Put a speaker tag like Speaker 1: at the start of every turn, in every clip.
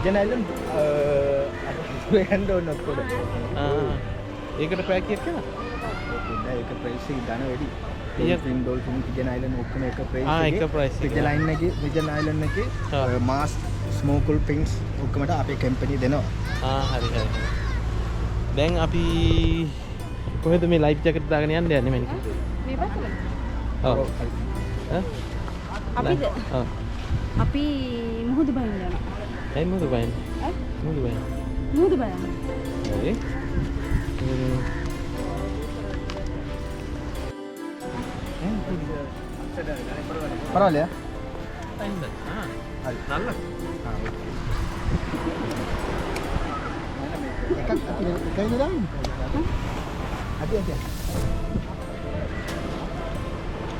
Speaker 1: Pigeon Island hand on ඔක්කොම.
Speaker 2: ඒකට පැය කීයක් යනවා?
Speaker 1: ඒක ප්‍රයිස් එක ගන්න වැඩි. Dolphin Pigeon Island ඔක්කොම එක ප්‍රයිස්
Speaker 2: එක ප්‍රයිස් එක.
Speaker 1: Pigeon Island එකේ mass smoked things ඔක්කොමට අපේ කම්පැනි දෙනවා.
Speaker 2: හරි. දැන් අපි කොහෙද මේ ලයිෆ් ජැකට් දාගෙන යන්නේ මැනික?
Speaker 3: මේ පැත්තට.
Speaker 2: ඔව්.
Speaker 3: අපිද?
Speaker 2: ඔව්.
Speaker 3: අපි මුහුදු බහින්න යනවා.
Speaker 2: ඇයි මුහුදු බහින්නේ? මුහුදු බහින්නේ.
Speaker 3: මුහුදු බහින්න.
Speaker 2: හරි.
Speaker 1: පරවාලේ?
Speaker 2: අයින්ද?
Speaker 1: හරි.
Speaker 2: නල්ල.
Speaker 1: එකයි දාන්න. අද.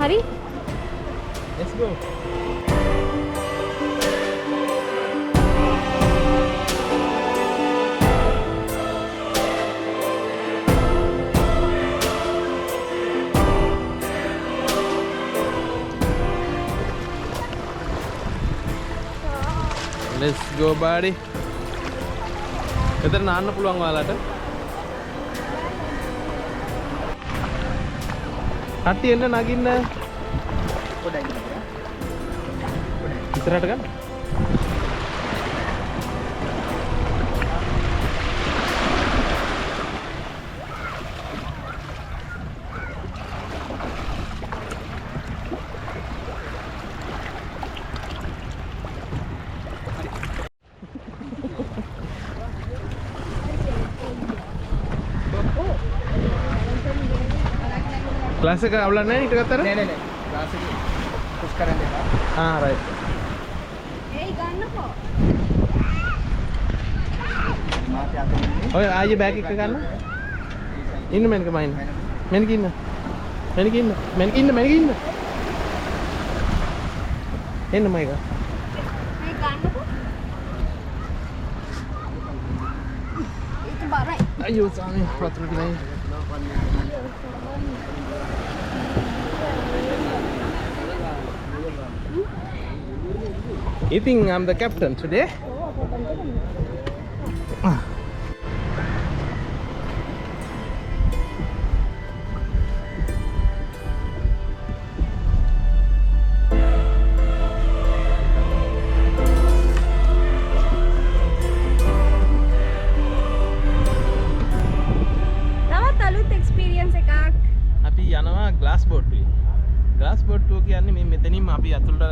Speaker 3: හරි.
Speaker 2: Let's go. Let's go buddy. එතන නාන්න පුළුවන් ඔයාලට. කට්ටිය එන්න නගින්න.
Speaker 1: පොඩයි.
Speaker 2: ඉස්සරහට ගන්න. क्लास का आवला नहीं इट करता
Speaker 1: नहीं क्लास पुश करने का
Speaker 2: हां राइट
Speaker 3: ඒ ගන්නකෝ.
Speaker 1: माते आते हैं
Speaker 2: ओए आइए बैग එක ගන්න ඉන්න මෙන්ක මයින් මෙන්ක ඉන්න එන්න මයික
Speaker 3: මේ ගන්නකෝ. ඒක බරයි.
Speaker 2: අයියෝ සාමි ප්‍රතරට නෑ You think I'm the captain today?
Speaker 3: තවත් අලුත් එක්ස්පීරියන්ස් එකක්.
Speaker 2: අපි යනවා ග්ලාස් බෝට්ටුවේ. ග්ලාස් බෝට්ටුව කියන්නේ මේ මෙතනින්ම අපි අතුලට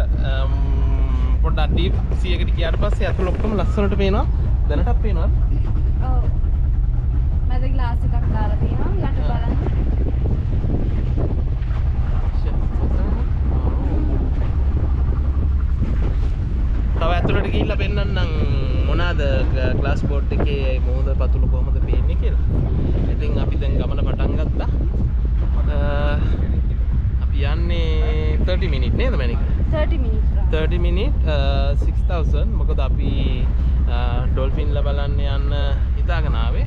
Speaker 2: පොඩ්ඩක් ඩීප් සී එකට ගියාට පස්සේ අතුල ඔක්කොම ලස්සනට පේනවා. දැනටත් පේනවා.
Speaker 3: ඔව්. මැද ග්ලාස් එකක් දාලා තියෙනවා. යට බලන්න.
Speaker 2: තව ඇතුලට ගිහිල්ලා පෙන්නන්නම් මොනවාද ග්ලාස් බෝට් එකේ මොහොත පතුල කොහොමද පේන්නේ කියලා. ඉතින් අපි දැන් ගමන පටන් ගත්තා. අපි යන්නේ 30 minutes නේද මැනික?
Speaker 3: 30 minutes.
Speaker 2: 30 minutes 6000 මොකද අපි ඩොල්ෆින් ලා බලන්න යන්න හිතාගෙන ආවේ.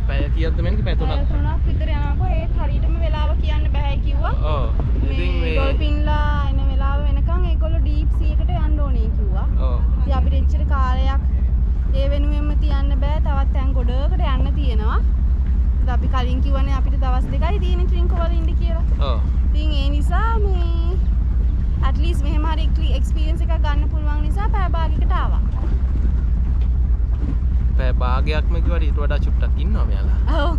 Speaker 2: පැය කීයක්ද මැනික? පැය 3ක්.
Speaker 3: 3ක් විතර යනකොට ඒත් හරියටම වෙලාව කියන්න බෑ කිව්වා.
Speaker 2: ඔව්. ඉතින්
Speaker 3: මේ ඩොල්ෆින් ලා එන වෙලාව වෙනකන් ඒගොල්ලෝ ඩීප් සී එකට යන්න ඕනේ කිව්වා.
Speaker 2: ඔව්.
Speaker 3: ඉතින් අපිට එච්චර කාලයක් ඒ වෙනුවෙන්ම තියන්න බෑ. තවත් තැන් ගොඩකට යන්න තියෙනවා. ඉතින් අපි කලින් කිව්වනේ අපිට දවස් 2යි තියෙන්නේ ට්‍රින්කෝමලේ ඉන්න කියලා.
Speaker 2: ඔව්.
Speaker 3: ඉතින් ඒ නිසා මේ at least මෙහෙම හරි එක්ස්පීරියන්ස් එකක් ගන්න පුළුවන් නිසා පැය භාගයකට ආවා.
Speaker 2: පැය භාගයක්ම කිව්වට ඊට වඩා චුට්ටක් ඉන්නවා මෙයාලා.
Speaker 3: ඔව්.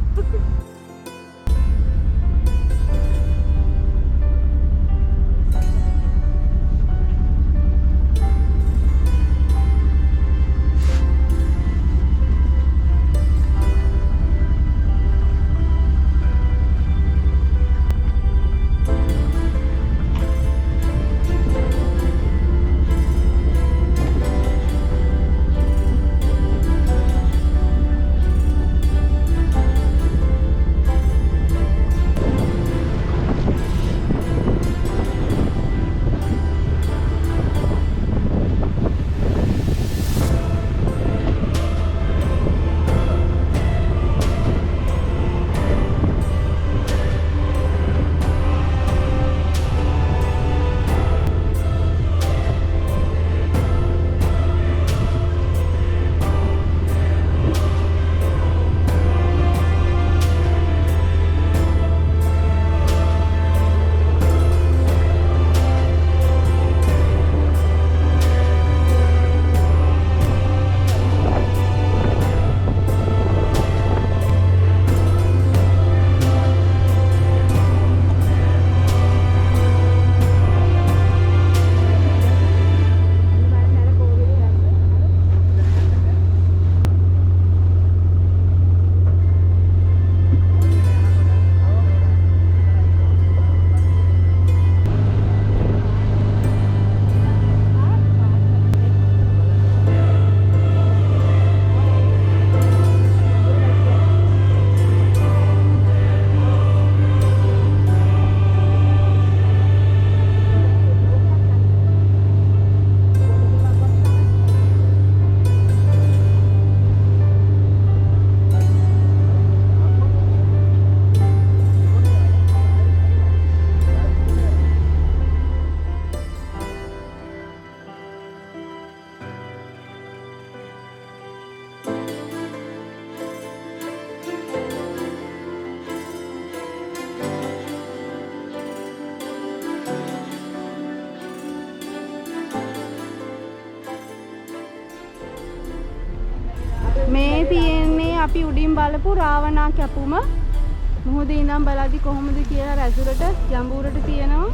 Speaker 3: අපි උඩින් බලපු රාවණා කැපුම මුහුදේ ඉඳන් බලද්දි කොහොමද කියලා රැසුරට ජම්බූරට තියෙනවා.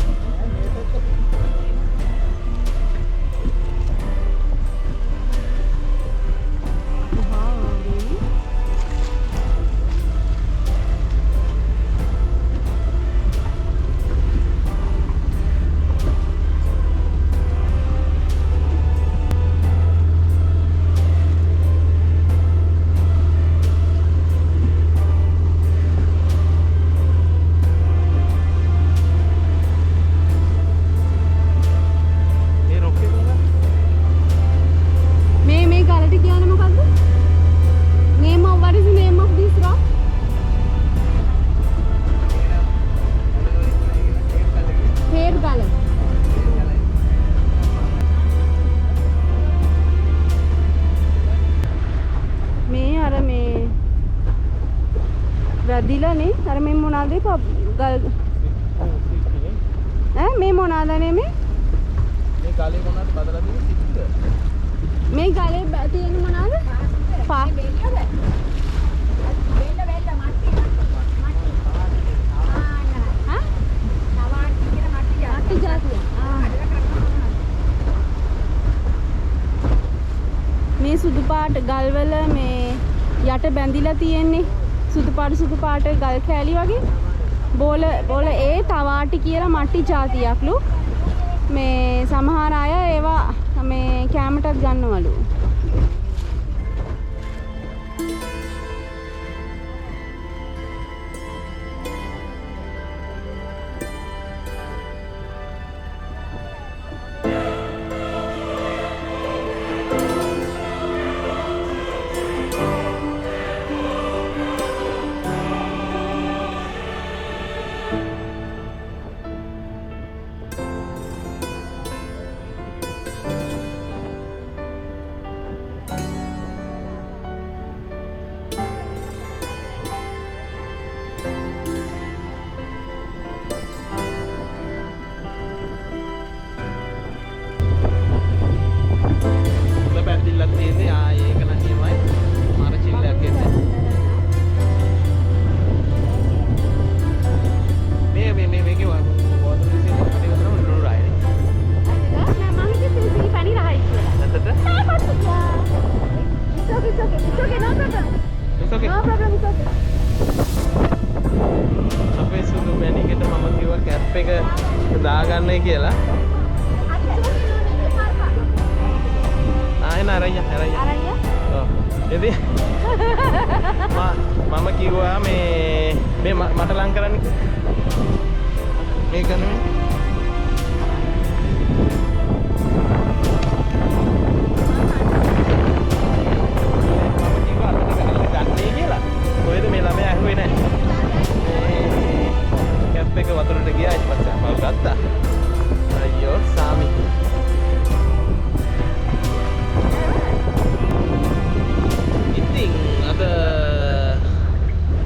Speaker 3: වැදිලානේ අර මේ මොනවාද ගල් මේ මොනවාදනේ මේ
Speaker 2: ගලේ මොනවද බදලා තියෙන්නේ සිද්ද
Speaker 3: මේ ගලේ තියෙන මොනවාද පා මේ සුදු පාට ගල්වල මේ යට බැඳිලා තියෙන්නේ සුදු පාට ගල් කෑලි වගේ බෝල ඒ තවාටි කියලා මට්ටි జాතියක්ලු මේ සමහර අය ඒවා මේ කැමටත් ගන්නවලු
Speaker 2: දාගන්නයි කියලා ආයෙ නරయ్య ඔව් එදී මම කිව්වා මේ මට ලං කරන්න මේක නෙමෙයි කොහෙද මේ ළමයා ඇහුවේ නැහැ කැප් එක වතුරට ගියා ඊට පස්සේ අපව ගත්තා අයියෝ සාමි ඉතින් අද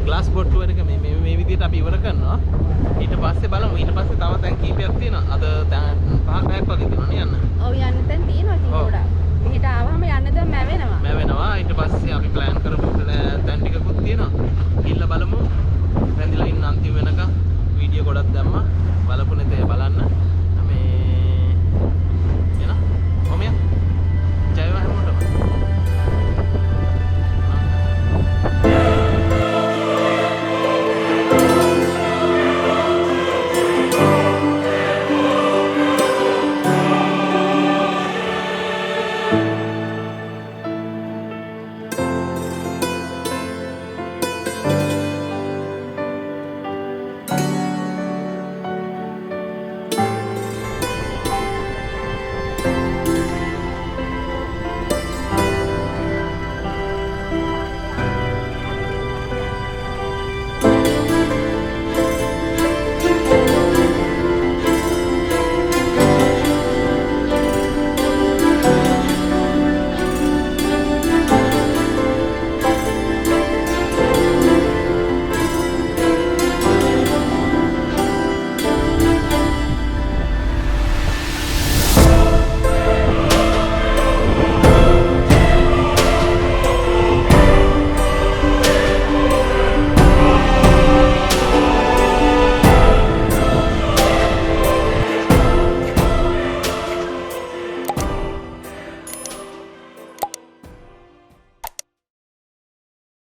Speaker 2: ග්ලාස් බොට්ටුව එක මේ විදිහට අපි ඉවර කරනවා ඊට පස්සේ බලමු ඊට පස්සේ තව තැන් කීපයක් තියෙනවා අද තැන් 5-6ක් වගේ තියෙනවා නේ යන්න
Speaker 3: ඔව් යන්න තැන් තියෙනවා ඉතින් ගොඩක් මෙහෙට ආවම යන්න දැන් මැවෙනවා
Speaker 2: ඊට පස්සේ අපි ප්ලෑන් කරපු